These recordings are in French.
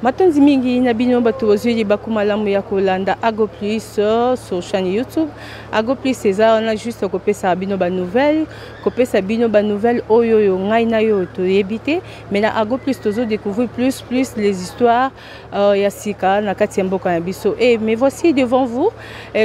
Matonzi mingi na bino bato ozwi bakumalamu ya kolanda Ago Plus sur chaîne YouTube. Ago Plus eza na juste kopesa bino ba nouvelle, kopesa bino ba nouvelle oyo yo ngai na yo to yebite, mais na Ago Plus tozo découvrir plus les histoires ya sika na kati ya mboka na biso. Et mais voici devant vous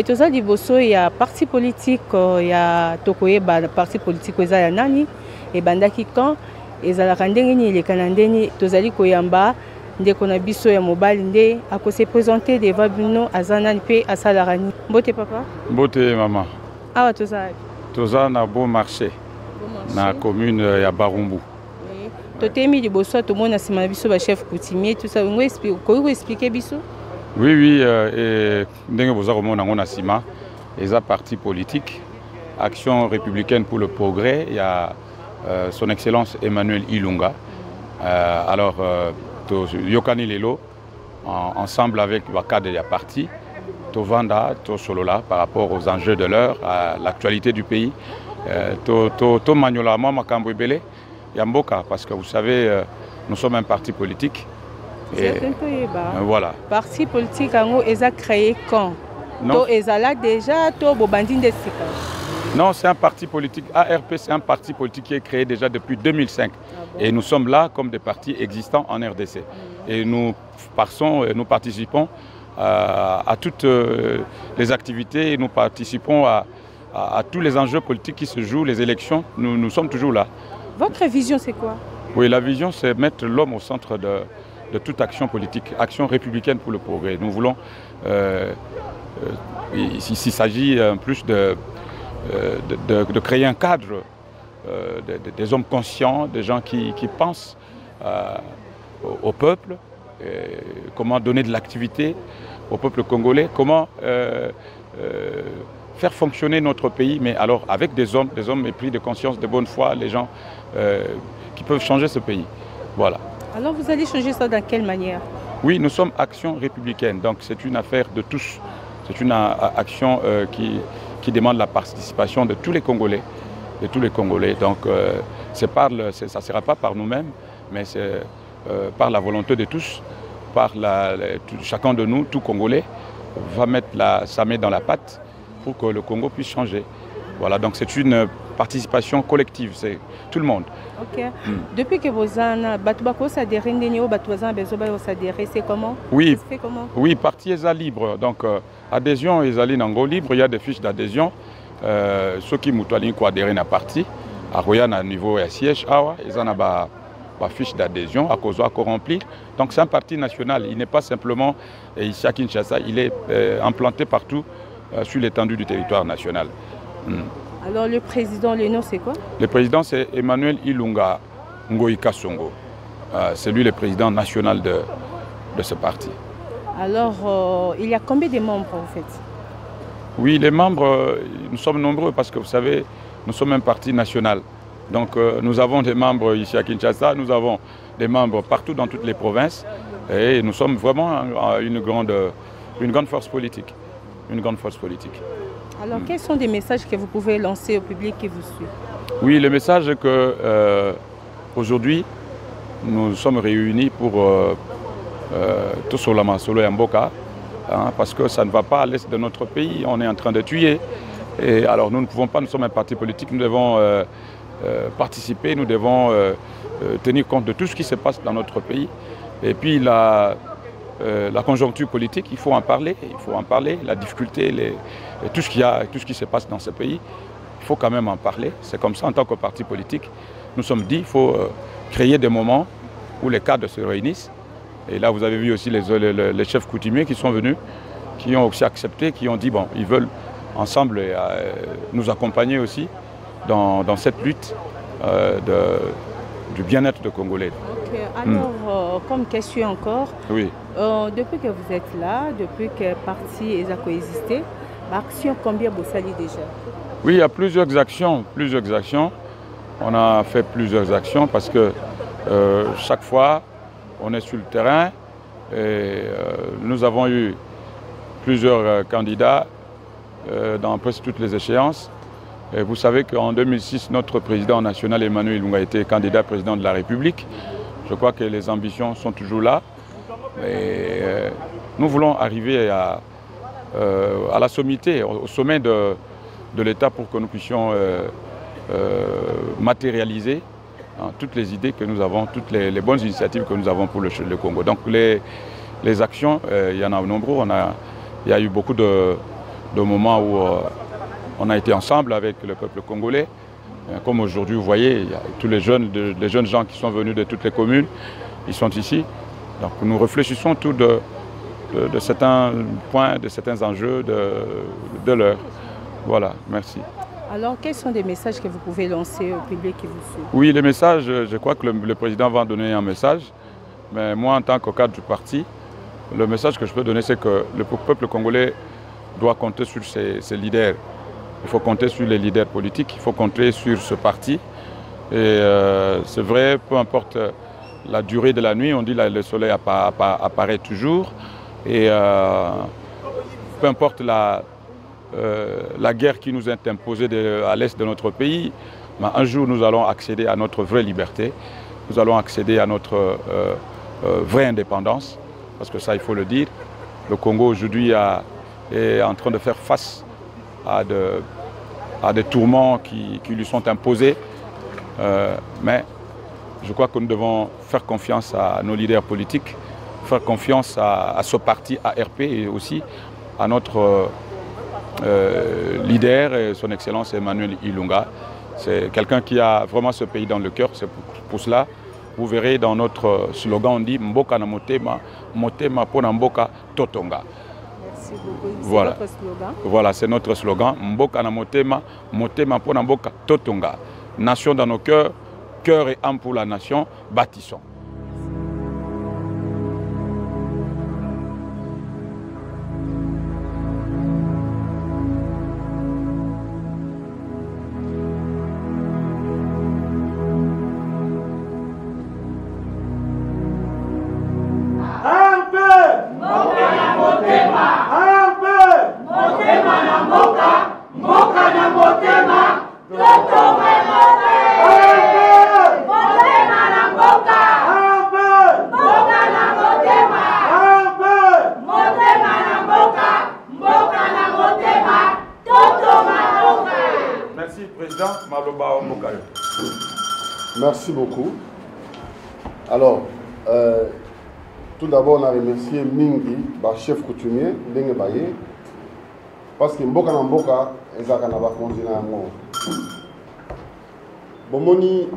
toza liboso ya parti politique ya tokoyeba parti politique eza ya nani et bandaki quand ezalaka ndenge ni elekana ndeni tozali koyamba ndeko na biso ya mobali nde akose présenter devant bino azana pe asalarani. Mbote papa? Mbote maman. Awa tozali. Toza na Bon Marché. Na commune ya Barumbu. Totemi liboso to mona sima biso ba chef coutumier tout ça ngo expliquer biso? Oui et ndenge boza ko mona ngona sima eza parti politique Action républicaine pour le progrès, il y a son excellence Emmanuel Ilunga. Alors Yokani Lelo, ensemble avec Wakade ya parti, Tovanda, Tosolola, par rapport aux enjeux de l'heure, à l'actualité du pays, To Maniola, Makambo Ebele, Yamboka, parce que vous savez, nous sommes un parti politique. Et voilà. Parti politique, ils ont créé quand? Non. Ils ont là déjà, non, c'est un parti politique. ARP, c'est un parti politique qui est créé déjà depuis 2005. Et nous sommes là comme des partis existants en RDC. Et nous participons à toutes les activités et nous participons à tous les enjeux politiques qui se jouent, les élections. Nous sommes toujours là. Votre vision, c'est quoi? Oui, la vision, c'est mettre l'homme au centre de toute action politique, action républicaine pour le progrès. Nous voulons, s'il s'agit en plus de créer un cadre des hommes conscients, des gens qui pensent au peuple, comment donner de l'activité au peuple congolais, comment faire fonctionner notre pays, mais alors avec des hommes épris de conscience, de bonne foi, les gens qui peuvent changer ce pays. Voilà. Alors vous allez changer ça dans quelle manière? Oui, nous sommes Action républicaine, donc c'est une affaire de tous. C'est une action qui demande la participation de tous les Congolais. Donc ça ne sera pas par nous-mêmes, mais c'est par la volonté de tous, chacun de nous, tout Congolais, va mettre sa main dans la pâte pour que le Congo puisse changer. Voilà, donc c'est une participation collective, c'est tout le monde. Ok. Depuis que vous adhéré, c'est comment? Oui, c'est comment? Oui, parti est libre. Donc adhésion est libre, il y a des fiches d'adhésion. Ceux qui ont adhéré à la parti, à Royan niveau siège, ils ont une fiche d'adhésion à cause de remplir. Donc c'est un parti national, il n'est pas simplement ici à Kinshasa, il est implanté partout sur l'étendue du territoire national. Alors le président, le nom c'est quoi? Le président c'est Emmanuel Ilunga Ngoïka Songo. C'est lui le président national de ce parti. Alors il y a combien de membres en fait? Oui, les membres, nous sommes nombreux parce que vous savez, nous sommes un parti national. Donc nous avons des membres ici à Kinshasa, nous avons des membres partout dans toutes les provinces et nous sommes vraiment une grande force politique. Alors, quels sont des messages que vous pouvez lancer au public qui vous suit? Oui, le message est que aujourd'hui, nous sommes réunis pour Tosolama, Solo Yamboka, parce que ça ne va pas à l'est de notre pays, on est en train de tuer. Et alors nous ne pouvons pas, nous sommes un parti politique, nous devons participer, nous devons tenir compte de tout ce qui se passe dans notre pays. Et puis la conjoncture politique, il faut en parler, la difficulté, tout ce qui se passe dans ce pays, il faut quand même en parler. C'est comme ça en tant que parti politique. Nous sommes dit, il faut créer des moments où les cadres se réunissent. Et là, vous avez vu aussi les chefs coutumiers qui sont venus, qui ont aussi accepté, qui ont dit, bon, ils veulent ensemble nous accompagner aussi dans cette lutte du bien-être des Congolais. Okay. Alors, comme question encore, oui. Depuis que vous êtes là, depuis que le parti a coexisté, l'action, combien vous saluez déjà? Oui, il y a plusieurs actions. On a fait plusieurs actions parce que chaque fois, on est sur le terrain et nous avons eu plusieurs candidats dans presque toutes les échéances. Et vous savez qu'en 2006, notre président national Emmanuel Ilunga a été candidat président de la République. Je crois que les ambitions sont toujours là. Et nous voulons arriver à la sommité, au sommet de l'État pour que nous puissions matérialiser toutes les idées que nous avons, toutes les bonnes initiatives que nous avons pour le Congo. Donc les actions, il y en a nombreux. Il y a eu beaucoup de moments où on a été ensemble avec le peuple congolais. Comme aujourd'hui, vous voyez, il y a tous les jeunes gens qui sont venus de toutes les communes, ils sont ici. Donc nous réfléchissons tout de certains points, de certains enjeux de l'heure. Voilà, merci. Alors, quels sont les messages que vous pouvez lancer au public qui vous suit? Oui, les messages, je crois que le président va donner un message. Mais moi, en tant que cadre du parti, le message que je peux donner, c'est que le peuple congolais doit compter sur ses leaders. Il faut compter sur les leaders politiques, il faut compter sur ce parti. Et c'est vrai, peu importe la durée de la nuit, on dit que le soleil apparaît toujours. Et peu importe la guerre qui nous est imposée à l'est de notre pays, un jour nous allons accéder à notre vraie liberté, nous allons accéder à notre vraie indépendance, parce que ça il faut le dire. Le Congo aujourd'hui est en train de faire face à des tourments qui lui sont imposés, mais je crois que nous devons faire confiance à nos leaders politiques, faire confiance à ce parti ARP et aussi à notre leader, son Excellence Emmanuel Ilunga. C'est quelqu'un qui a vraiment ce pays dans le cœur. C'est pour cela, vous verrez dans notre slogan, on dit Mboka na motema, motema pona mboka totonga. Merci beaucoup. Voilà. C'est votre slogan. Voilà, c'est notre slogan. Mboka na motema, motema pona mboka totonga. Nation dans nos cœurs, cœur et âme pour la nation, bâtissons. Merci beaucoup. Alors, tout d'abord, on a remercié Mingi, chef coutumier, Ndenge Baye, parce que Mboka na Mboka, ezaka na bakonzi na yango. Bomoni,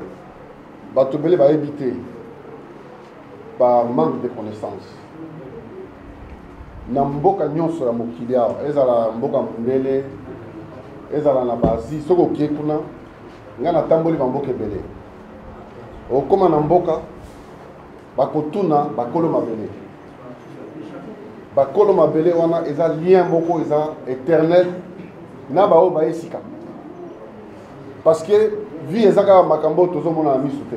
batobele ba éviter par manque de connaissances. Na Mboka nyonso ya mokili awa, ezala Mboka Mbele, ezala na basi, soko kiekuna, nga na tamboli ba Mboka ebele. Okoma na mboka bakotuna bakolo mabele. Bakolo mabele wana eza lien moko eza éternel na bao ba esika. Parce que vie ezaka makambo tozomona na misu te.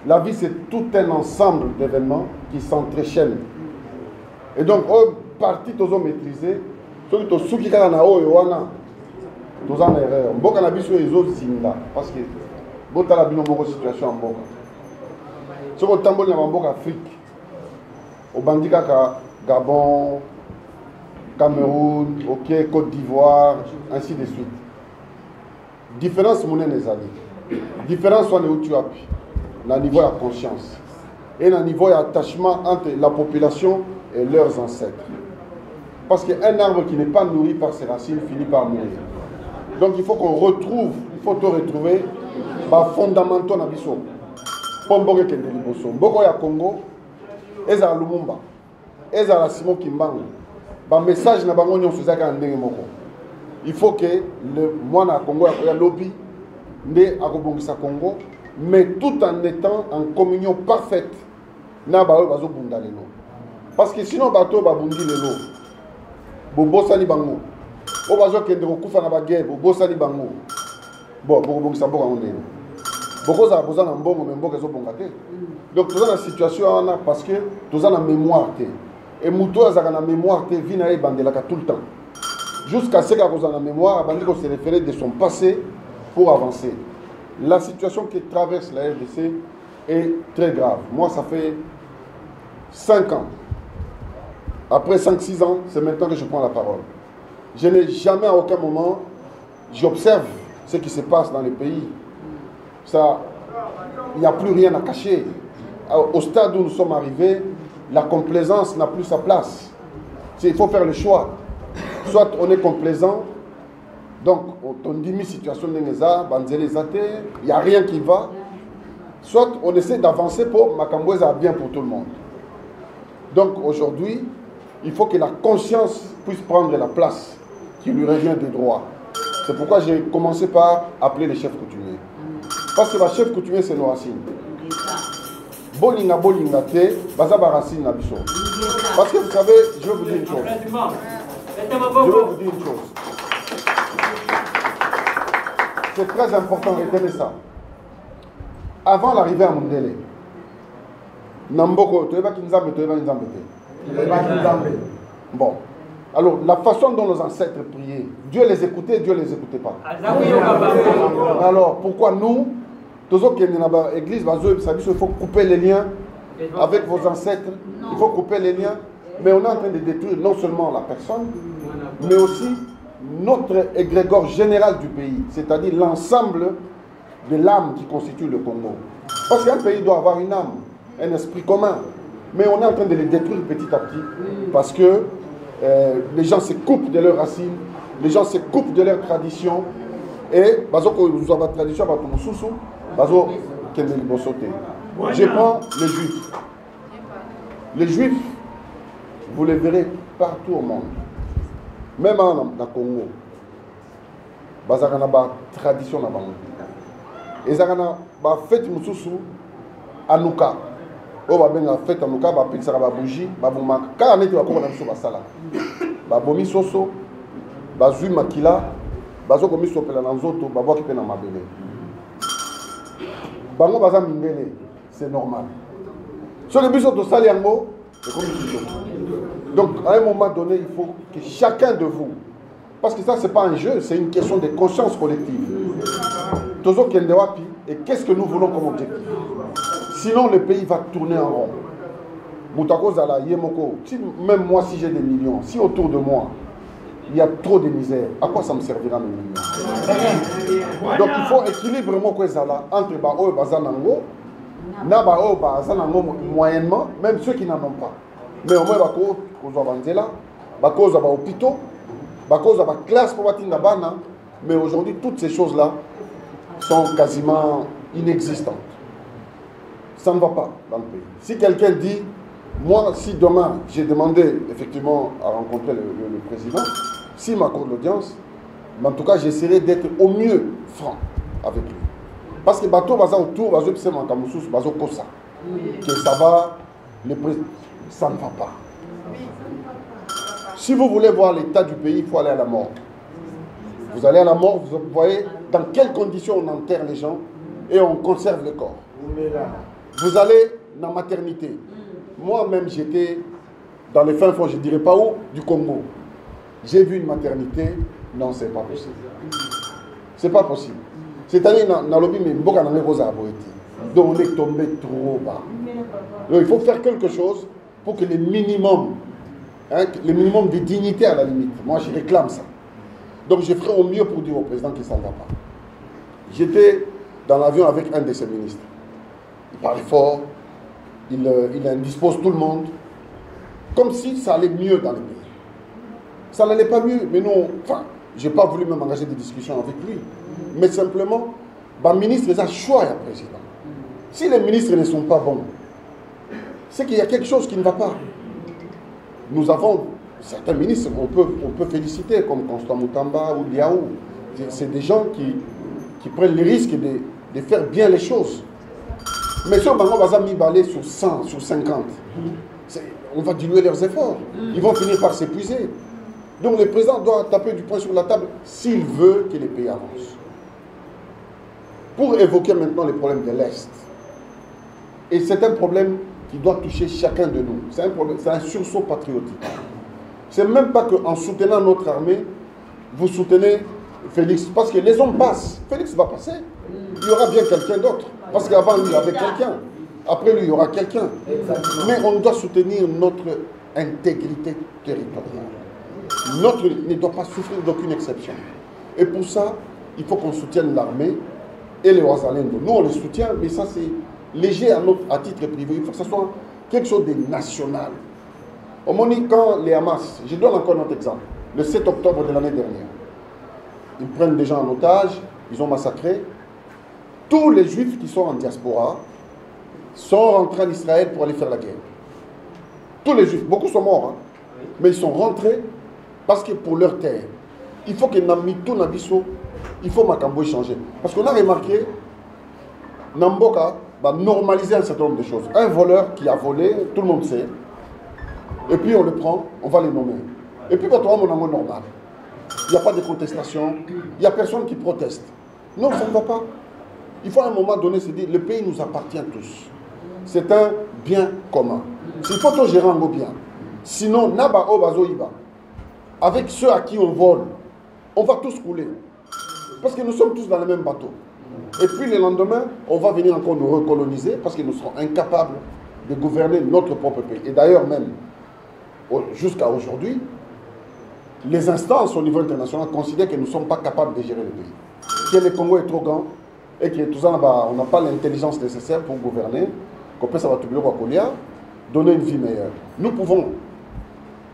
La vie c'est tout un ensemble d'événements qui s'entraînent. Et donc au parti tozo maîtriser, soki to suki kala na oyo wana toza na erreur. Mboka na biso ezo zinda parce que botala bino moko situation en mboka. Soko tamboli na mboka Afrique. Obandi kaka Gabon, Cameroun, OK, Côte d'Ivoire, ainsi de suite. Différence monnaie ezali. Différence soit où tu appuies. Na niveau de conscience et na niveau d'attachement entre la population et leurs ancêtres. Parce qu'un arbre qui n'est pas nourri par ses racines finit par mourir. Donc il faut qu'on retrouve, il faut te retrouver fondamentaux na biso pour mboka kende liboso mboka ya Congo ezala Lumumba ezala Simon Kimbangu ba message na bango nyonso zaka ndenge moko. Il faut que le mwana Congo ya lobby nde akobongisa Congo, mais tout en étant en communion parfaite na ba bazo bunda lelo, parce que sinon bato ba bundi lelo bobosani bango o bazo kende kokufa na ba guerre bobosani bango bon bokobongisa mboka ngo ndenge beaucoup ça besoin d'un bon moment que donc tout ça la situation parce que tout ça la mémoire et muto ça la mémoire vient et bandelaka tout le temps jusqu'à ce qu'on a la mémoire bandi qu'on se référer de son passé pour avancer. La situation qui traverse la RDC est très grave. Moi ça fait 5 ans. Après 5-6 ans, c'est maintenant que je prends la parole. Je n'ai jamais à aucun moment, j'observe ce qui se passe dans les pays. Ça, il n'y a plus rien à cacher. Au stade où nous sommes arrivés, la complaisance n'a plus sa place. Il faut faire le choix. Soit on est complaisant, donc on dit une situation de Néza, il n'y a rien qui va. Soit on essaie d'avancer pour Makamboueza bien pour tout le monde. Donc aujourd'hui, il faut que la conscience puisse prendre la place qui lui revient de droit. C'est pourquoi j'ai commencé par appeler les chefs coutumiers. Parce que les chefs coutumiers, c'est nos racines. Bolinga bolinga te, bazaba racine na biso. Parce que vous savez, je vais vous dire une chose. Je vais vous dire une chose. C'est très important, retenez ça. Avant l'arrivée à Mundele, Namboko, bon. Alors, la façon dont nos ancêtres priaient, Dieu les écoutait, Dieu ne les écoutait pas. Alors, pourquoi nous, tous qui sont dans l'église, il faut couper les liens avec vos ancêtres, il faut couper les liens, mais on est en train de détruire non seulement la personne, mais aussi notre égrégore général du pays, c'est-à-dire l'ensemble de l'âme qui constitue le Congo. Parce qu'un pays doit avoir une âme, un esprit commun, mais on est en train de les détruire petit à petit, parce que les gens se coupent de leurs racines, les gens se coupent de leurs traditions, et nous avons la tradition, je prends les juifs. Les juifs, vous les verrez partout au monde. Même dans le Congo. Ils ont une tradition. Ils ont une fête Anouka. Ils ont une fête Anouka, ils ont une bougie. Quand on est à la bomi soso, bazui makila, bazo komi sopela na nzoto, babo ki pe na mabele. Bango baza mindele, c'est normal. Sur le biso to sali yango, c'est comme ça. Donc à un moment donné, il faut que chacun de vous, parce que ça c'est pas un jeu, c'est une question de conscience collective. Tozo kende wapi, et qu'est-ce que nous voulons comme objectif? Sinon le pays va tourner en rond. Moutako Zala, Yemoko, même moi si j'ai des millions, si autour de moi il y a trop de misère, à quoi ça me servira mes millions? Donc il faut équilibrer entre Bao et Bazanango, Nabao et Bazanango moyennement, même ceux qui n'en ont pas. Mais au moins, Bako, Kozabandela, Bako Zaba Opito, Bako Zaba classe pour Batinga Bana, mais aujourd'hui toutes ces choses-là sont quasiment inexistantes. Ça ne va pas dans le pays. Si quelqu'un dit, moi, si demain, j'ai demandé effectivement à rencontrer le président, s'il m'accorde l'audience, en tout cas, j'essaierai d'être au mieux franc avec lui. Parce que bateau baza autour, bazo pise mankamoussous, bazo kosa. Que ça va, ça ne va pas. Si vous voulez voir l'état du pays, il faut aller à la mort. Vous allez à la mort, vous voyez dans quelles conditions on enterre les gens et on conserve le corps. Vous allez dans la maternité. Moi-même, j'étais dans les fins fonds, je ne dirais pas où, du Congo. J'ai vu une maternité. Non, c'est pas possible. C'est pas possible. C'est-à-dire, dans le pays, donc on est tombé trop bas. Donc, il faut faire quelque chose pour que le minimum de dignité à la limite. Moi, je réclame ça. Donc, je ferai au mieux pour dire au président qu'il ne s'en va pas. J'étais dans l'avion avec un de ses ministres. Il parlait fort. Il indispose tout le monde, comme si ça allait mieux dans le pays. Ça n'allait pas mieux, mais non, enfin, je n'ai pas voulu même engager des discussions avec lui. Mais simplement, le ministre les a choix à président. Si les ministres ne sont pas bons, c'est qu'il y a quelque chose qui ne va pas. Nous avons certains ministres, on peut féliciter, comme Constant Moutamba ou Diaou. C'est des gens qui prennent le risque de faire bien les choses. Mais si on va mis balai sur 100, sur 50, on va diluer leurs efforts. Ils vont finir par s'épuiser. Donc le président doit taper du poing sur la table s'il veut que les pays avancent. Pour évoquer maintenant les problèmes de l'Est. Et c'est un problème qui doit toucher chacun de nous. C'est un problème, c'est un sursaut patriotique. C'est même pas qu'en soutenant notre armée, vous soutenez Félix. Parce que les hommes passent. Félix va passer. Il y aura bien quelqu'un d'autre. Parce qu'avant, il y avait quelqu'un. Après lui, il y aura quelqu'un. Mais on doit soutenir notre intégrité territoriale. Notre ne doit pas souffrir d'aucune exception. Et pour ça, il faut qu'on soutienne l'armée et les Ouazalendo. Nous, on les soutient, mais ça, c'est léger à titre privé. Il faut que ce soit quelque chose de national. Au Moni, quand les Hamas, je donne encore notre exemple, le 7 octobre de l'année dernière, ils prennent des gens en otage, ils ont massacré. Tous les Juifs qui sont en diaspora sont rentrés en Israël pour aller faire la guerre. Tous les Juifs, beaucoup sont morts, hein, mais ils sont rentrés parce que pour leur terre, il faut que Namito Nabiso, il faut Makambo changer. Parce qu'on a remarqué, Namboka va normaliser un certain nombre de choses. Un voleur qui a volé, tout le monde sait, et puis on le prend, on va les nommer. Et puis, on mon amour normal. Il n'y a pas de contestation, il n'y a personne qui proteste. Non, ça ne va pas. Il faut à un moment donné se dire, le pays nous appartient tous. C'est un bien commun. Il faut tout gérer un bien. Sinon, Naba Obazo Iba, avec ceux à qui on vole, on va tous couler. Parce que nous sommes tous dans le même bateau. Et puis le lendemain, on va venir encore nous recoloniser parce que nous serons incapables de gouverner notre propre pays. Et d'ailleurs même, jusqu'à aujourd'hui, les instances au niveau international considèrent que nous ne sommes pas capables de gérer le pays. Que le Congo est trop grand et que tout ça, on n'a pas l'intelligence nécessaire pour gouverner, qu'on peut savoir tout le monde donner une vie meilleure. Nous pouvons,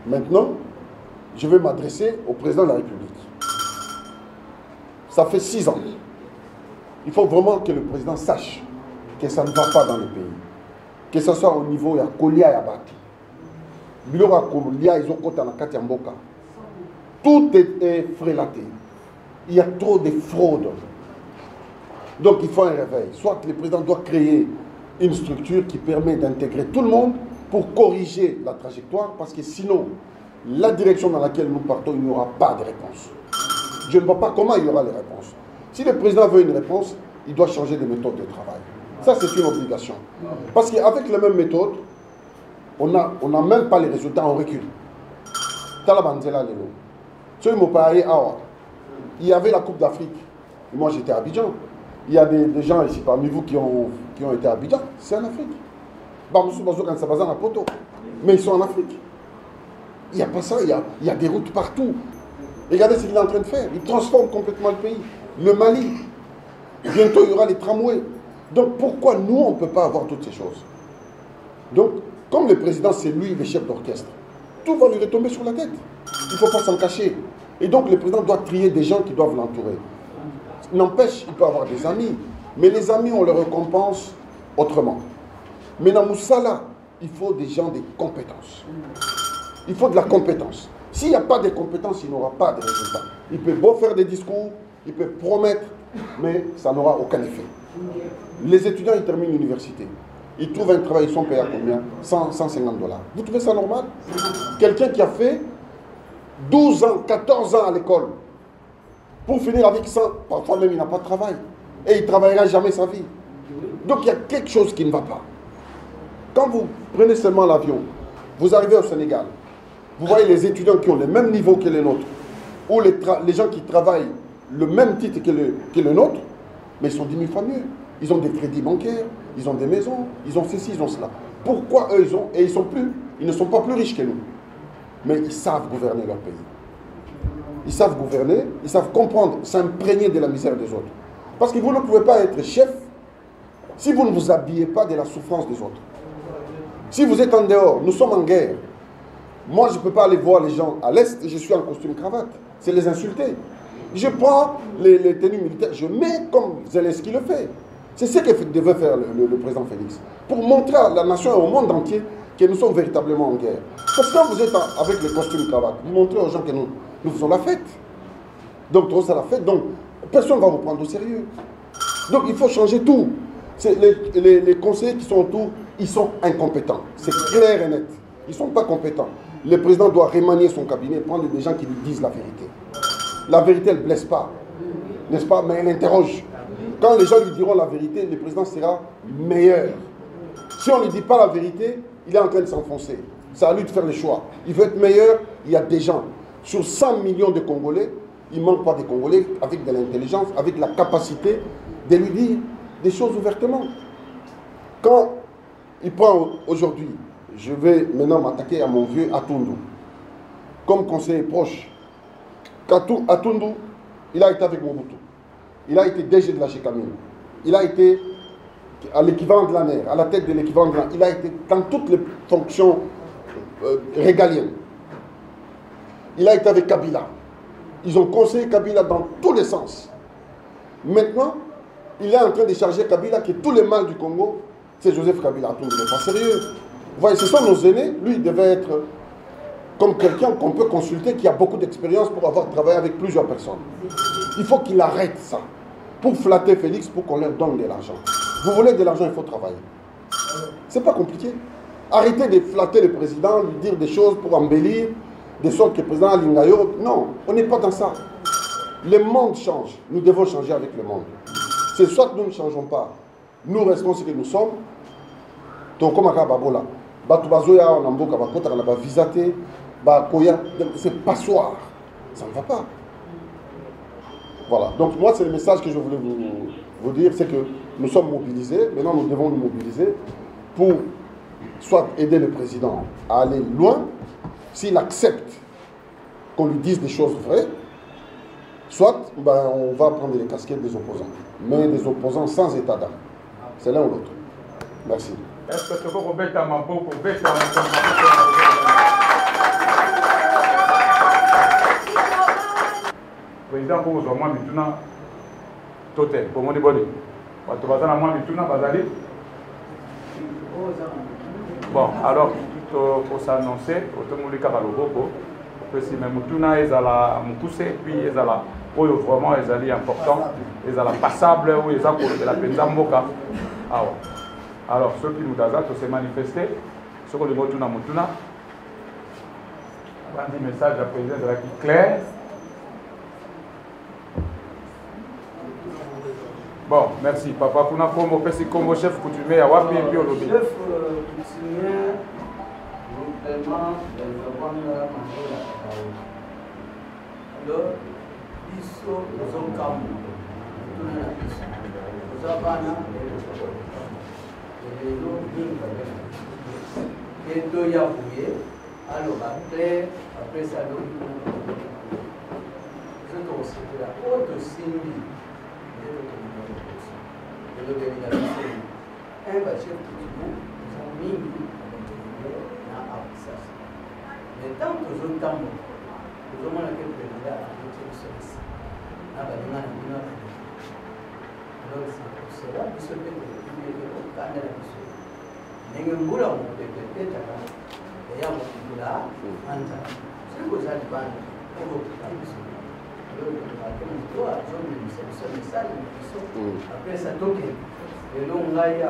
maintenant, je vais m'adresser au président de la République. Ça fait 6 ans. Il faut vraiment que le président sache que ça ne va pas dans le pays. Que ce soit au niveau de Kolia et Abati. Bilora Kolia, ils ont côté en Katiamboka. Tout est frélaté. Il y a trop de fraude. Donc il faut un réveil. Soit le président doit créer une structure qui permet d'intégrer tout le monde pour corriger la trajectoire, parce que sinon, la direction dans laquelle nous partons, il n'y aura pas de réponse. Je ne vois pas comment il y aura les réponses. Si le président veut une réponse, il doit changer de méthode de travail. Ça, c'est une obligation. Parce qu'avec les mêmes méthodes, on n'a même pas les résultats, on recule. Il y avait la Coupe d'Afrique. Moi, j'étais à Abidjan. Il y a des gens ici parmi vous qui ont été à Abidjan. C'est en Afrique. Mais ils sont en Afrique. Il n'y a pas ça, il y a des routes partout. Regardez ce qu'il est en train de faire. Il transforme complètement le pays. Le Mali. Bientôt, il y aura les tramways. Donc, pourquoi nous, on ne peut pas avoir toutes ces choses? Donc, comme le président, c'est lui le chef d'orchestre, tout va lui retomber sur la tête. Il ne faut pas s'en cacher. Et donc, le président doit trier des gens qui doivent l'entourer. N'empêche, il peut avoir des amis. Mais les amis, on les récompense autrement. Mais dans Moussala, il faut des gens de compétences. Il faut de la compétence. S'il n'y a pas de compétences, il n'aura pas de résultats. Il peut beau faire des discours, il peut promettre, mais ça n'aura aucun effet. Les étudiants, ils terminent l'université. Ils trouvent un travail, ils sont payés à combien? 150 $. Vous trouvez ça normal? Quelqu'un qui a fait 12 ans, 14 ans à l'école, pour finir avec 100, parfois même il n'a pas de travail. Et il ne travaillera jamais sa vie. Donc il y a quelque chose qui ne va pas. Quand vous prenez seulement l'avion, vous arrivez au Sénégal, vous voyez les étudiants qui ont le même niveau que les nôtres, ou les gens qui travaillent le même titre que le nôtre, mais ils sont 10 000 fois mieux. Ils ont des crédits bancaires, ils ont des maisons, ils ont ceci, ils ont cela. Pourquoi eux, ils ne sont pas plus riches que nous. Mais ils savent gouverner leur pays. Ils savent gouverner, ils savent comprendre, s'imprégner de la misère des autres. Parce que vous ne pouvez pas être chef si vous ne vous habillez pas de la souffrance des autres. Si vous êtes en dehors, nous sommes en guerre. Moi, je ne peux pas aller voir les gens à l'Est et je suis en costume cravate. C'est les insulter. Je prends les tenues militaires, je mets comme Zelensky le fait. C'est ce que devait faire le président Félix. Pour montrer à la nation et au monde entier que nous sommes véritablement en guerre. Parce que quand vous êtes avec les costumes cravate, vous montrez aux gens que nous faisons la fête. Donc, trop ça la fête. Donc, personne ne va vous prendre au sérieux. Donc, il faut changer tout. Les conseillers qui sont autour, ils sont incompétents. C'est clair et net. Ils ne sont pas compétents. Le président doit remanier son cabinet, prendre des gens qui lui disent la vérité. La vérité, elle ne blesse pas, n'est-ce pas? Mais elle interroge. Quand les gens lui diront la vérité, le président sera meilleur. Si on ne lui dit pas la vérité, il est en train de s'enfoncer. C'est à lui de faire le choix. Il veut être meilleur, il y a des gens. Sur 100 millions de Congolais, il ne manque pas de Congolais avec de l'intelligence, avec la capacité de lui dire des choses ouvertement. Quand il prend aujourd'hui, je vais maintenant m'attaquer à mon vieux Atundu, comme conseiller proche. Atundu, il a été avec Mobutu, il a été DG de la Gécamine, il a été à l'équivalent de la NER, à la tête de l'équivalent de la NER, il a été dans toutes les fonctions régaliennes. Il a été avec Kabila. Ils ont conseillé Kabila dans tous les sens. Maintenant, il est en train de charger Kabila que tous les mal du Congo, c'est Joseph Kabila. Tout le monde n'est pas sérieux. Vous voyez, ce sont nos aînés. Lui, il devait être comme quelqu'un qu'on peut consulter, qui a beaucoup d'expérience pour avoir travaillé avec plusieurs personnes. Il faut qu'il arrête ça. Pour flatter Félix, pour qu'on leur donne de l'argent. Vous voulez de l'argent, il faut travailler. C'est pas compliqué. Arrêtez de flatter le président, lui dire des choses pour embellir, de sorte que le président Lingayo. Non, on n'est pas dans ça. Le monde change. Nous devons changer avec le monde. C'est soit nous ne changeons pas, nous restons ce que nous sommes. Donc, comme Babola, Batubazoya, on a beaucoup de visaté, c'est passoire. Ça ne va pas. Voilà. Donc, moi, c'est le message que je voulais vous dire, c'est que nous sommes mobilisés. Maintenant, nous devons nous mobiliser pour soit aider le président à aller loin, s'il accepte qu'on lui dise des choses vraies, soit on va prendre les casquettes des opposants, mais des opposants sans état d'âme. C'est l'un ou l'autre. Merci. Est-ce que tu peux remettre un mambo pour baisser un président pour vous moi maintenant total pour mon déboli. Tu vas moi maintenant bazali. Bon, alors pour s'annoncer, automobilique à l'Europe, parce que même Mutuna est à la Mukuse, puis est à la Oyo vraiment est important, est à la passable ou est à la Penzamboka. Alors ceux qui nous donnent tous se manifester, ceux qui nous donnent Mutuna, on dit message à la présidente de la qui clair. Bon, merci. Papa, pour nous comme chef coutumier à Wapi et puis au lobby. Chef coutumier, nous vraiment alors, ils sont comme nous avons et deux Yahoué, alors après ça, c'est la haute symbie. Un bâtiment mais tant que nous avons le président à après ça toque et l'on a eu à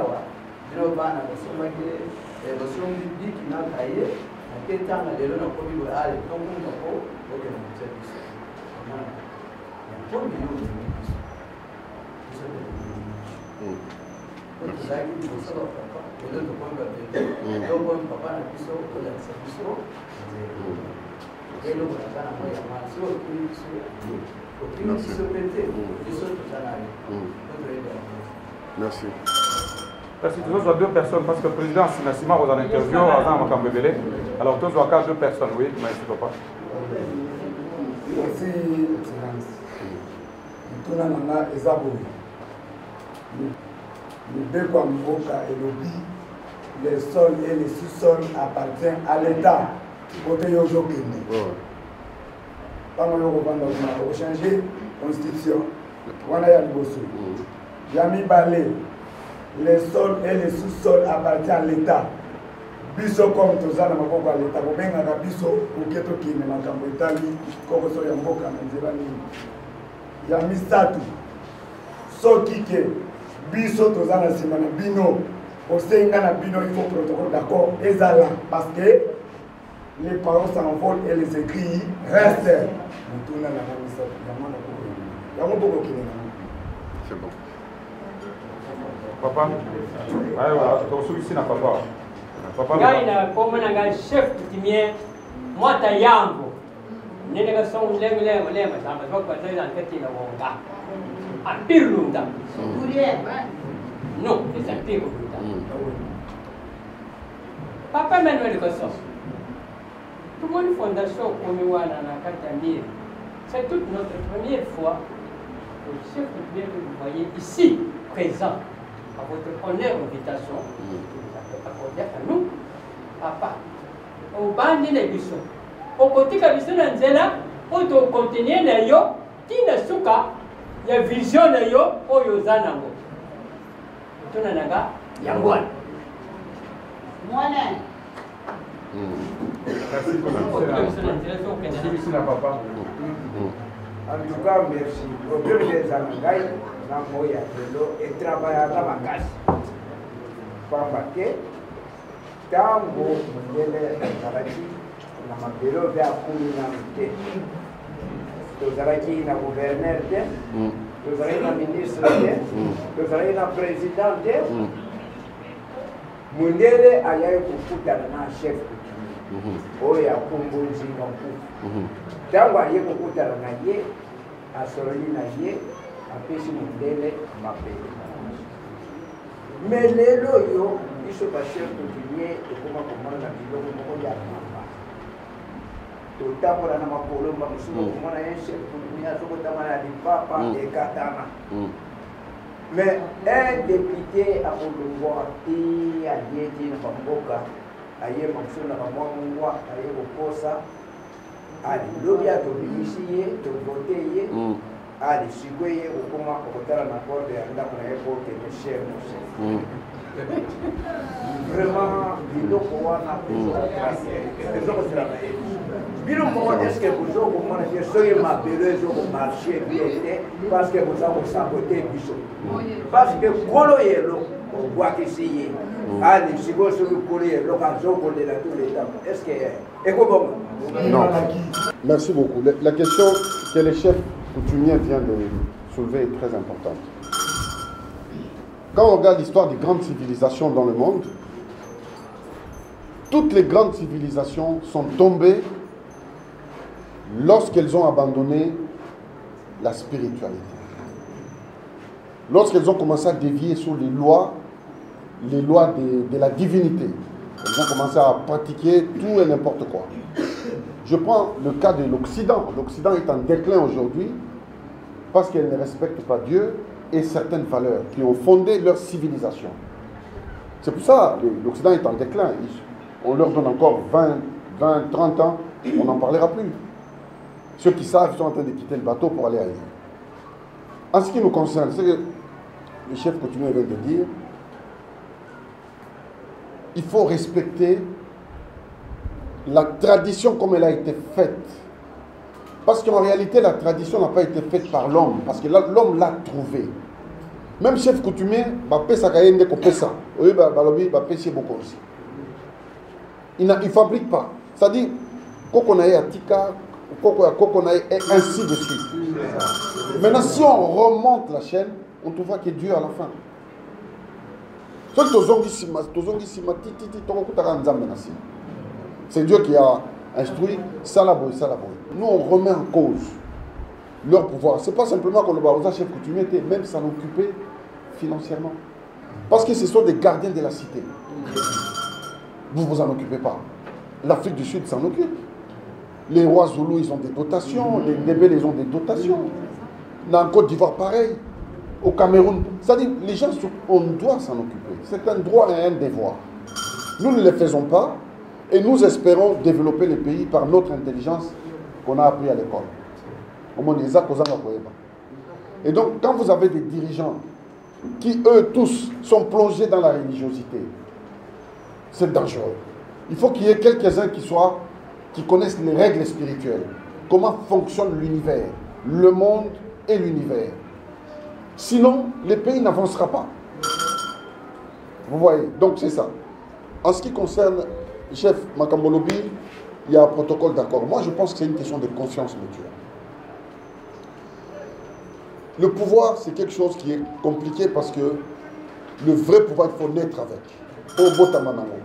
Drovana, le son dit qu'il n'a pas eu, à quel temps les gens ont pu aller, donc on a pas, ok, on sait tout ça. Il y a pas de millions de minutes. C'est ça qui nous sauve, papa. Et l'autre point, l'autre papa n'a plus sauvé, il a sa mission. Et l'autre, il a un moyen, c'est au plus, merci. Merci. Tous les deux personnes, parce que le président Sinassima vous en interview, alors tous les deux personnes, oui, merci papa. Merci, Excellence. Nous sommes dans Ezabo. Nous devons et lobby, les sols et les sous-sols appartiennent à l'État. Côté Yojo Kende. On changer la constitution. On a Yami Balé, les sols et les sous-sols appartiennent à l'État. Biso comme tous à l'État. Vous avez un biso ou keto qui ne m'a pas dit, comme ça y a beaucoup à Yami Satu, Sokike, biso tous à la semaine, bino, au Sénat, bino, il faut protocole d'accord, Ezala, parce que les paroles s'envolent et les écrits restent. C'est bon. Papa, tu ici na papa. Papa. Gaina comme un chef coutumier, moi ta yango. Nene son lem ça me va passer dans cette wonga. A pirlunda. Non, c'est un pirlunda. Papa Manuel Gosson. Tout le monde fondation Komiwana na Katamir. C'est toute notre première fois que le chef de que vous voyez ici, présent, à votre honneur invitation, que vous avez accordé à nous, papa. Au bandi les bisous. Au côté de bisous Nanzela, au contenir na yo, tina suka, ya vision na yo, o yo zanango. Tuna naga, yangwan. Moi-même. Merci papa. En tout cas, merci. Le problème des Anangaï, dans Moya et travailler à la macasse. Pambake, Tango, Mundele, Zaraki, Namabelo, Vercouli, Namite. Zaraki, na gouverneur, Zaraki, na ministre, Zaraki, na président. Mundele, ayaye kufuta na chef. Oya kumbunzi ngampu. Tango aye kukutana na ye, asololi na ye, apesi Mundele mapele. Mais lelo yo, biso ba chef coutumier ekoma komona na biloko moko ya mamba. Totambola na makolo mba musumo komona ye chef coutumier azokotamana na lipapa ekatana. Mais un député a pouvoir ti aye ti na bamboka, aye mamsuna na mwa aye kokosa. Ali lobi a tobimisi ye, tovote ye, ali sikwe ye okoma okotala na corde ya ndako na ye po kene cher mose. Vraiment, biloko wana ezokosila na ye. Bino moko eske bozokomona te soki mabelo ezokomarche bien te parce que boza kosabote biso. Parce que kolo yelo obwakisi ye. Ali sikoyo soki kolo yelo azokolela tout le temps. Est-ce que ekobonga? Non. Merci beaucoup. La question que le chef coutumier vient de soulever est très importante. Quand on regarde l'histoire des grandes civilisations dans le monde, toutes les grandes civilisations sont tombées lorsqu'elles ont abandonné la spiritualité. Lorsqu'elles ont commencé à dévier sur les lois de la divinité. Elles ont commencé à pratiquer tout et n'importe quoi. Je prends le cas de l'Occident. L'Occident est en déclin aujourd'hui parce qu'elle ne respecte pas Dieu et certaines valeurs qui ont fondé leur civilisation. C'est pour ça que l'Occident est en déclin. On leur donne encore 20, 30 ans, on n'en parlera plus. Ceux qui savent sont en train de quitter le bateau pour aller ailleurs. En ce qui nous concerne, c'est que le chef coutumier vient de dire, il faut respecter la tradition comme elle a été faite. Parce qu'en réalité, la tradition n'a pas été faite par l'homme, parce que l'homme l'a trouvée. Même chef coutumier, il ne fabrique pas. C'est-à-dire, Kokonae Atika, Kokonae et ainsi de suite. Maintenant, si on remonte la chaîne, on trouvera que Dieu à la fin. C'est Dieu qui a instruit Salaboy. Nous, on remet en cause leur pouvoir. Ce n'est pas simplement que le Barossa chef coutumier était même s'en occuper financièrement. Parce que ce sont des gardiens de la cité. Vous ne vous en occupez pas. L'Afrique du Sud s'en occupe. Les rois Zoulous, ils ont des dotations. Les Ndébélés, ils ont des dotations. Dans la Côte d'Ivoire, pareil. Au Cameroun. C'est-à-dire, les gens, on doit s'en occuper. C'est un droit et un devoir. Nous ne le faisons pas. Et nous espérons développer le pays par notre intelligence qu'on a appris à l'école. Et donc, quand vous avez des dirigeants qui, eux tous, sont plongés dans la religiosité, c'est dangereux. Il faut qu'il y ait quelques-uns qui connaissent les règles spirituelles. Comment fonctionne l'univers, le monde et l'univers. Sinon, le pays n'avancera pas. Vous voyez, donc c'est ça. En ce qui concerne le chef Makambolobi, il y a un protocole d'accord. Moi, je pense que c'est une question de confiance mutuelle. Le pouvoir, c'est quelque chose qui est compliqué parce que le vrai pouvoir, il faut naître avec. Au Botamanango.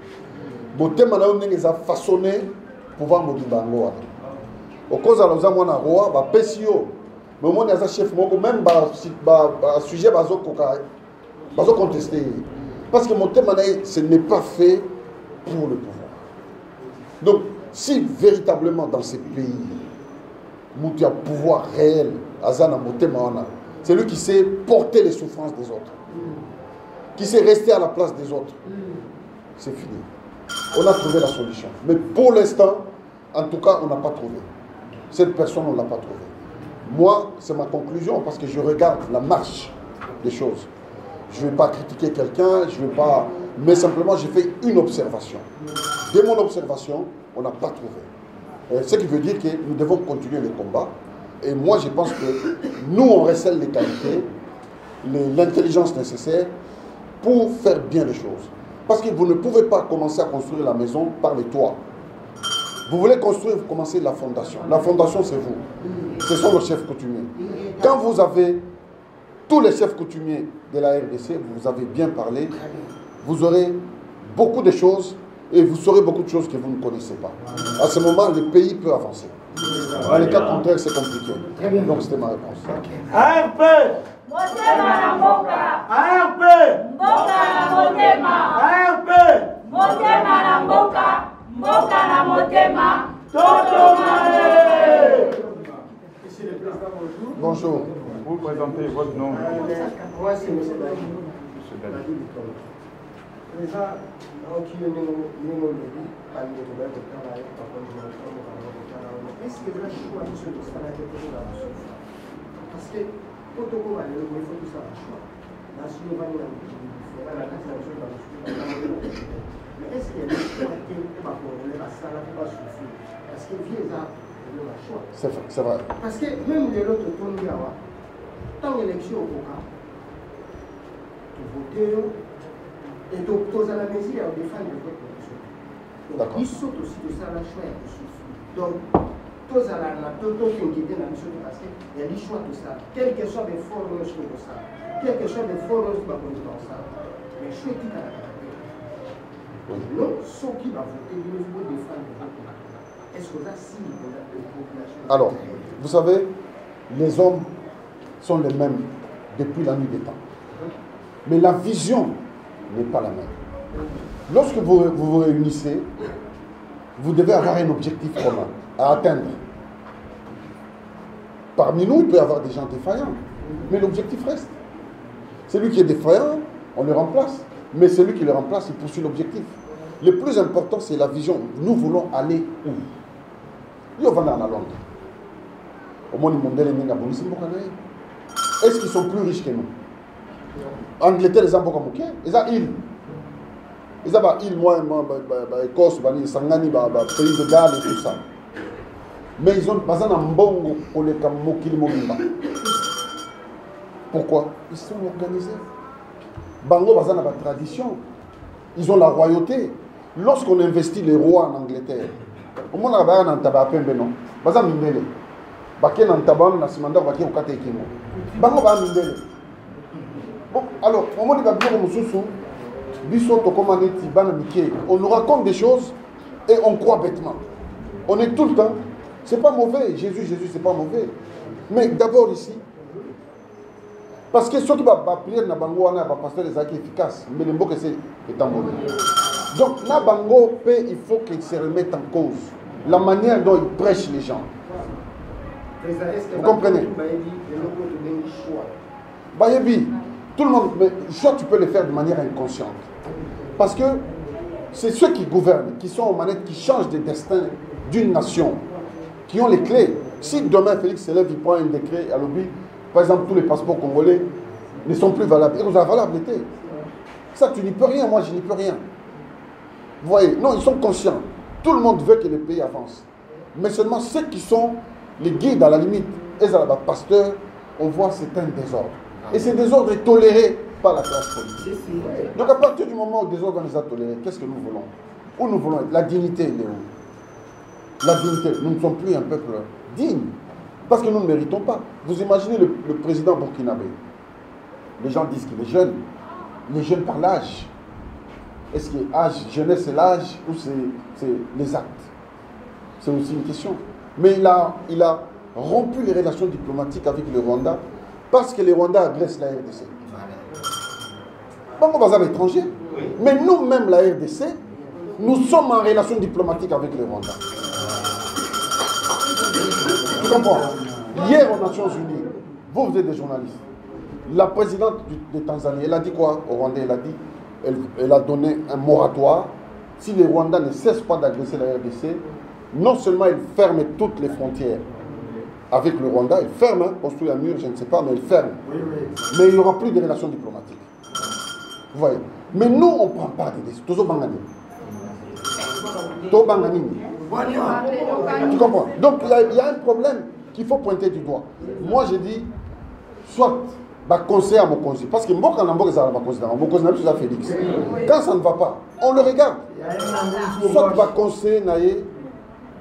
Botamanango n'est pas façonné pour pouvoir Modibango. Au cause de la Mwana Roa, bah PCO. Mais moi, il y a un chef, même sujet, bazo contesté. Parce que mon thème, ce n'est pas fait pour le pouvoir. Donc, si véritablement dans ces pays, il y a pouvoir réel, c'est lui qui sait porter les souffrances des autres, qui sait rester à la place des autres. C'est fini. On a trouvé la solution. Mais pour l'instant, en tout cas, on n'a pas trouvé. Cette personne, on ne l'a pas trouvée. Moi, c'est ma conclusion parce que je regarde la marche des choses. Je ne vais pas critiquer quelqu'un, je ne vais pas... Mais simplement, j'ai fait une observation. Dès mon observation, on n'a pas trouvé. Ce qui veut dire que nous devons continuer le combat. Et moi, je pense que nous, on recèle les qualités, l'intelligence nécessaire pour faire bien les choses. Parce que vous ne pouvez pas commencer à construire la maison par les toits. Vous voulez construire, vous commencez la fondation. La fondation, c'est vous. Ce sont les chefs coutumiers. Quand vous avez tous les chefs coutumiers de la RDC, vous avez bien parlé, vous aurez beaucoup de choses et vous saurez beaucoup de choses que vous ne connaissez pas. À ce moment, le pays peut avancer. Dans les cas contraires, c'est compliqué. Donc, c'était ma réponse. ARP! ARP! Monsieur le Président, bonjour. Bonjour. Vous présentez votre nom. Moi, c'est M. Dali. Président, est-ce que vous avez choix de ce que ça a été parce que quand on va aller, il faut tout ça à choix. Là, si on va aller la mais est-ce qu'il y a des choix qui ça n'a pas suffi? Parce que vieux ça, il y a un choix. C'est vrai. Parce que même les autres tournent tant l'élection au cas, tu votes et tu as la mesure à défendre votre position. Donc, ils sautent aussi de ça la choix et suffit. Donc, tous à la inquiété dans la mission parce qu'il y a des choix de ça. Quel que soit les formes de ça, quel que soit les formes de ça, mais je suis à la non, ceux qui vont voter, ils vont défendre votre position. Est-ce que ça signe de la population? Alors, vous savez, les hommes sont les mêmes depuis la nuit des temps. Mais la vision n'est pas la même. Lorsque vous vous réunissez, vous devez avoir un objectif commun à atteindre. Parmi nous, il peut y avoir des gens défaillants, mais l'objectif reste. Celui qui est défaillant, on le remplace. Mais celui qui le remplace, il poursuit l'objectif. Le plus important, c'est la vision. Nous voulons aller où? Nous allons à Londres. Au moins, est-ce qu'ils sont plus riches que nous? Angleterre, les Ambo Kamouké, ils ont île. Ils ont île, moi, Écosse, Sangani, pays de Galles et tout ça. Mais ils ont pas un mbongo pour les Kamokili Momimba. Pourquoi? Ils sont organisés. Bango Bazan a la tradition. Ils ont la royauté. Lorsqu'on investit les rois en Angleterre, au moins on a un tabapembe non. Bazan Mindele. Baké nan taban na simanda baké okate kimo. Bango ba Mindele. Bon, alors, au moment où il va dire au Moussoussou, on nous raconte des choses et on croit bêtement. On est tout le temps, c'est pas mauvais, Jésus, c'est pas mauvais. Mais d'abord ici, parce que ceux qui vont prier na bango wana va passer les actes efficaces, mais le mot que c'est étant mauvais. Donc na bango il faut qu'il se remette en cause la manière dont il prêche les gens. Vous comprenez? Bayebi, tout le monde, mais soit tu peux le faire de manière inconsciente. Parce que c'est ceux qui gouvernent, qui sont aux manettes, qui changent le destin d'une nation, qui ont les clés. Si demain Félix se lève, il prend un décret à l'objet, par exemple, tous les passeports congolais ne sont plus valables. Et vous avez valabilité. Ça, tu n'y peux rien, moi je n'y peux rien. Vous voyez, non, ils sont conscients. Tout le monde veut que le pays avance. Mais seulement ceux qui sont les guides à la limite, et les pasteurs, on voit que c'est un désordre. Et ce désordre est toléré par la classe politique. Donc à partir du moment où le désordre nous a toléré, qu'est-ce que nous voulons? Où nous voulons être? La dignité, elle est où? La dignité, nous ne sommes plus un peuple digne. Parce que nous ne méritons pas. Vous imaginez le président burkinabé. Les gens disent qu'il est jeune. Il est jeune par l'âge. Est-ce que jeunesse c'est l'âge ou c'est les actes? C'est aussi une question. Mais il a rompu les relations diplomatiques avec le Rwanda parce que le Rwanda agresse la RDC. Bon, on va à l'étranger. Mais nous-mêmes, la RDC, Nous sommes en relation diplomatique avec le Rwanda. Tu comprends? Hier aux Nations Unies, vous êtes des journalistes. La présidente de Tanzanie, elle a dit quoi au Rwanda? Elle a dit, elle a donné un moratoire. Si les Rwandais ne cessent pas d'agresser la RDC, non seulement elle ferme toutes les frontières avec le Rwanda, elle ferme, construit un mur, je ne sais pas, mais elle ferme. Mais il n'y aura plus de relations diplomatiques. Vous voyez? Mais nous, on ne prend pas de décisions. Toujours Bangani. Tu comprends? Donc il y a un problème qu'il faut pointer du doigt. Moi, je dis, soit conseiller à Mokonzi, parce que Mboka Namboka est à Mokonzi, Félix. Quand ça ne va pas, on le regarde. Soit conseiller Naye,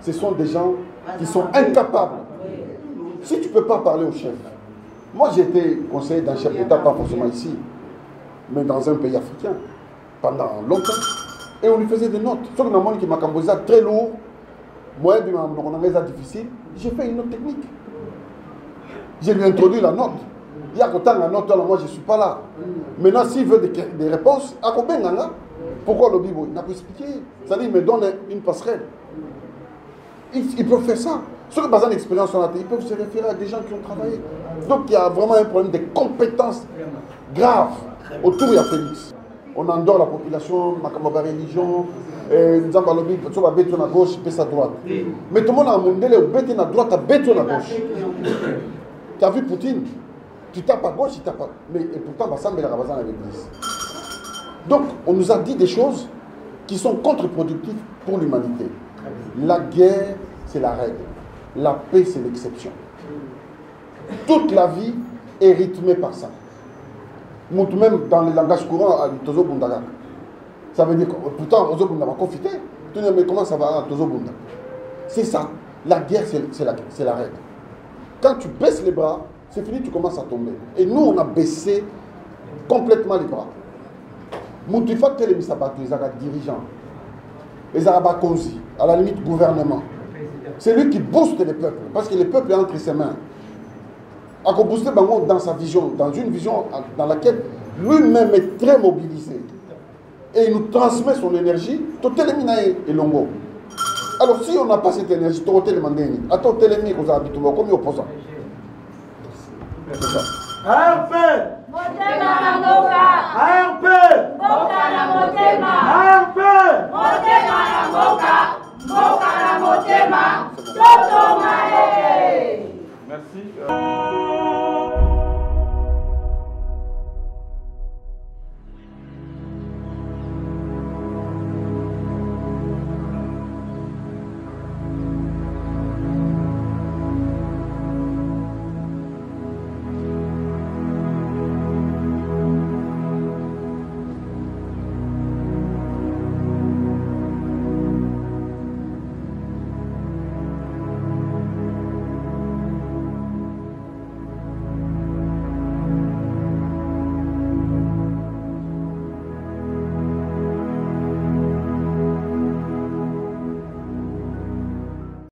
ce sont des gens qui sont incapables. Si tu ne peux pas parler au chef, moi j'ai été conseiller d'un chef d'État, pas forcément ici, mais dans un pays africain, pendant longtemps, et on lui faisait des notes. Sauf que dans le monde qui m'a composé très lourd, moi, on a des difficile, j'ai fait une note technique. Je lui ai introduit la note. Il y a autant la note, moi je ne suis pas là. Maintenant, s'il veut des réponses, à combien pourquoi le Bible? Il n'a pas expliqué. C'est-à-dire, il me donne une passerelle. Ils peuvent faire ça. Ceux qui ont besoin d'expérience, ils peuvent se référer à des gens qui ont travaillé. Donc il y a vraiment un problème de compétences graves autour de Félix. On endort la population, ma religion, nous avons lobby, tout va bêter à gauche, puis à droite. Mais tout le monde a un monde, bêter à droite, bêter à gauche. Tu as vu Poutine? Tu tapes à gauche, tu tapes à... Mais et pourtant, ça me l'a à l'église. Donc, on nous a dit des choses qui sont contre-productives pour l'humanité. La guerre, c'est la règle. La paix, c'est l'exception. Toute la vie est rythmée par ça. Même dans le langage courant, Tozo Bundaga. Ça veut dire que pourtant, Tozo Bundaga va confiter. Mais comment ça va à Tozo Bundaga? C'est ça. La guerre, c'est la règle. Quand tu baisses les bras, c'est fini, tu commences à tomber. Et nous, on a baissé complètement les bras. Moutifa Télémisabato, les Arabes dirigeants, les Arabes Konzi, à la limite gouvernement. C'est lui qui booste les peuples, parce que les peuples est entre ses mains. A booster Bango dans sa vision, dans une vision dans laquelle lui-même est très mobilisé. Et il nous transmet son énergie, tout éliminer et longo. Alors si on n'a pas cette énergie, tout éliminer, attends, télémi, vous avez habitué, comme opposant. ARP! Motema na mboka! ARP! Mboka na motema! ARP!